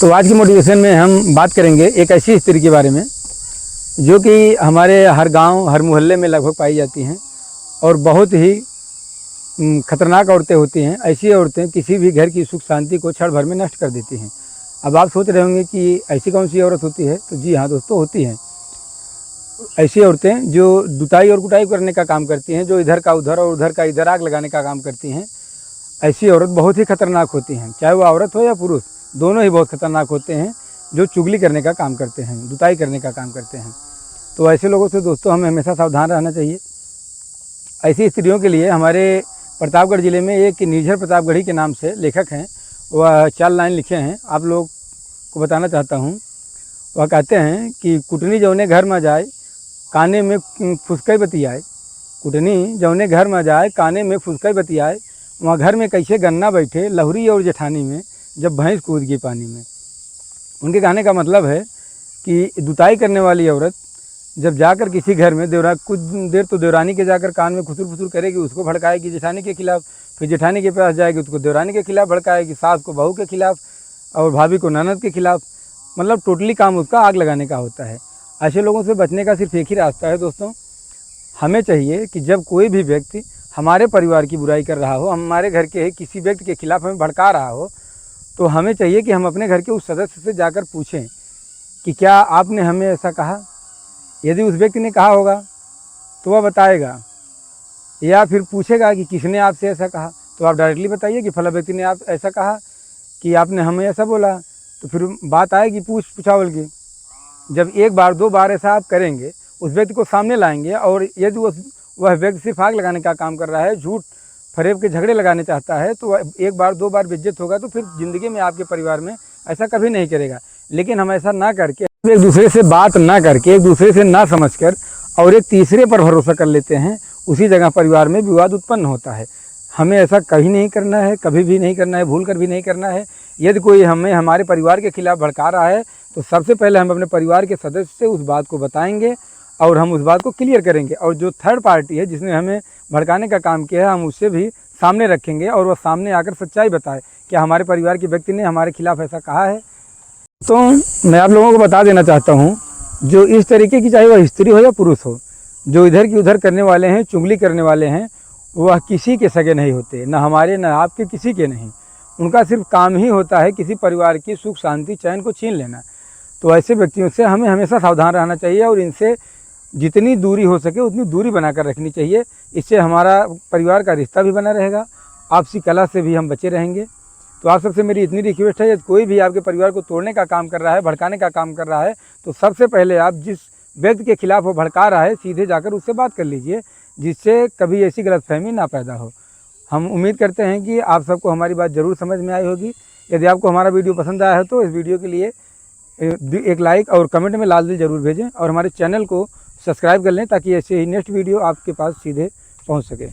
तो आज की मोटिवेशन में हम बात करेंगे एक ऐसी स्त्री के बारे में जो कि हमारे हर गांव हर मोहल्ले में लगभग पाई जाती हैं और बहुत ही खतरनाक औरतें होती हैं। ऐसी औरतें किसी भी घर की सुख शांति को क्षण भर में नष्ट कर देती हैं। अब आप सोच रहे होंगे कि ऐसी कौन सी औरत होती है, तो जी हाँ दोस्तों, होती हैं ऐसी औरतें जो दुताई और कुटाई करने का काम करती हैं, जो इधर का उधर और उधर का इधर आग लगाने का काम करती हैं। ऐसी औरत बहुत ही खतरनाक होती हैं, चाहे वो औरत हो या पुरुष, दोनों ही बहुत खतरनाक होते हैं, जो चुगली करने का काम करते हैं, दुताई करने का काम करते हैं। तो ऐसे लोगों से दोस्तों हमें हमेशा सावधान रहना चाहिए। ऐसी स्त्रियों के लिए हमारे प्रतापगढ़ ज़िले में एक निर्झर प्रतापगढ़ी के नाम से लेखक हैं, वह 4 लाइन लिखे हैं, आप लोग को बताना चाहता हूँ। वह कहते हैं कि कुटनी जौने घर में जाए काने में फुसकई बतियाए, कुटनी जौने घर में जाए काने में फुसकई बतियाए, वहाँ घर में कैसे गन्ना बैठे लहुरी और जेठानी में, जब भैंस कूद गई पानी में। उनके कहने का मतलब है कि दुताई करने वाली औरत जब जाकर किसी घर में कुछ देर तो देवरानी के जाकर कान में खुसुर फुसुर करेगी, उसको भड़काएगी जेठानी के खिलाफ, फिर जेठानी के पास जाएगी, उसको देवरानी के खिलाफ भड़काएगी, सास को बहू के खिलाफ और भाभी को ननद के खिलाफ। मतलब टोटली काम उसका आग लगाने का होता है। ऐसे लोगों से बचने का सिर्फ एक ही रास्ता है दोस्तों। हमें चाहिए कि जब कोई भी व्यक्ति हमारे परिवार की बुराई कर रहा हो, हमारे घर के किसी व्यक्ति के खिलाफ हमें भड़का रहा हो, तो हमें चाहिए कि हम अपने घर के उस सदस्य से जाकर पूछें कि क्या आपने हमें ऐसा कहा। यदि उस व्यक्ति ने कहा होगा तो वह बताएगा, या फिर पूछेगा कि किसने आपसे ऐसा कहा, तो आप डायरेक्टली बताइए कि फला व्यक्ति ने आप ऐसा कहा कि आपने हमें ऐसा बोला। तो फिर बात आएगी पूछावल की। जब 1 बार 2 बार ऐसा आप करेंगे, उस व्यक्ति को सामने लाएंगे, और यदि वह व्यक्ति सिर्फ आग लगाने का काम कर रहा है, झूठ फरेब के झगड़े लगाने चाहता है, तो 1 बार 2 बार बेइज्जत होगा, तो फिर ज़िंदगी में आपके परिवार में ऐसा कभी नहीं करेगा। लेकिन हम ऐसा ना करके, एक दूसरे से बात ना करके, एक दूसरे से ना समझकर और एक तीसरे पर भरोसा कर लेते हैं, उसी जगह परिवार में विवाद उत्पन्न होता है। हमें ऐसा कहीं नहीं करना है, कभी भी नहीं करना है, भूल कर भी नहीं करना है। यदि कोई हमें हमारे परिवार के खिलाफ भड़का रहा है, तो सबसे पहले हम अपने परिवार के सदस्य से उस बात को बताएंगे और हम उस बात को क्लियर करेंगे। और जो थर्ड पार्टी है जिसने हमें भड़काने का काम किया है, हम उससे भी सामने रखेंगे और वह सामने आकर सच्चाई बताए कि हमारे परिवार के व्यक्ति ने हमारे खिलाफ ऐसा कहा है। तो मैं आप लोगों को बता देना चाहता हूँ, जो इस तरीके की, चाहे वह स्त्री हो या पुरुष हो, जो इधर की उधर करने वाले हैं, चुगली करने वाले हैं, वह किसी के सगे नहीं होते, न हमारे न आपके, किसी के नहीं। उनका सिर्फ काम ही होता है किसी परिवार की सुख शांति चैन को छीन लेना। तो ऐसे व्यक्तियों से हमें हमेशा सावधान रहना चाहिए और इनसे जितनी दूरी हो सके उतनी दूरी बनाकर रखनी चाहिए। इससे हमारा परिवार का रिश्ता भी बना रहेगा, आपसी कलह से भी हम बचे रहेंगे। तो आप सबसे मेरी इतनी रिक्वेस्ट है, यदि कोई भी आपके परिवार को तोड़ने का काम कर रहा है, भड़काने का काम कर रहा है, तो सबसे पहले आप जिस व्यक्ति के खिलाफ वो भड़का रहा है, सीधे जाकर उससे बात कर लीजिए, जिससे कभी ऐसी गलतफहमी ना पैदा हो। हम उम्मीद करते हैं कि आप सबको हमारी बात ज़रूर समझ में आई होगी। यदि आपको हमारा वीडियो पसंद आया है तो इस वीडियो के लिए एक लाइक और कमेंट में लाल दिल ज़रूर भेजें और हमारे चैनल को सब्सक्राइब कर लें, ताकि ऐसे ही नेक्स्ट वीडियो आपके पास सीधे पहुंच सके।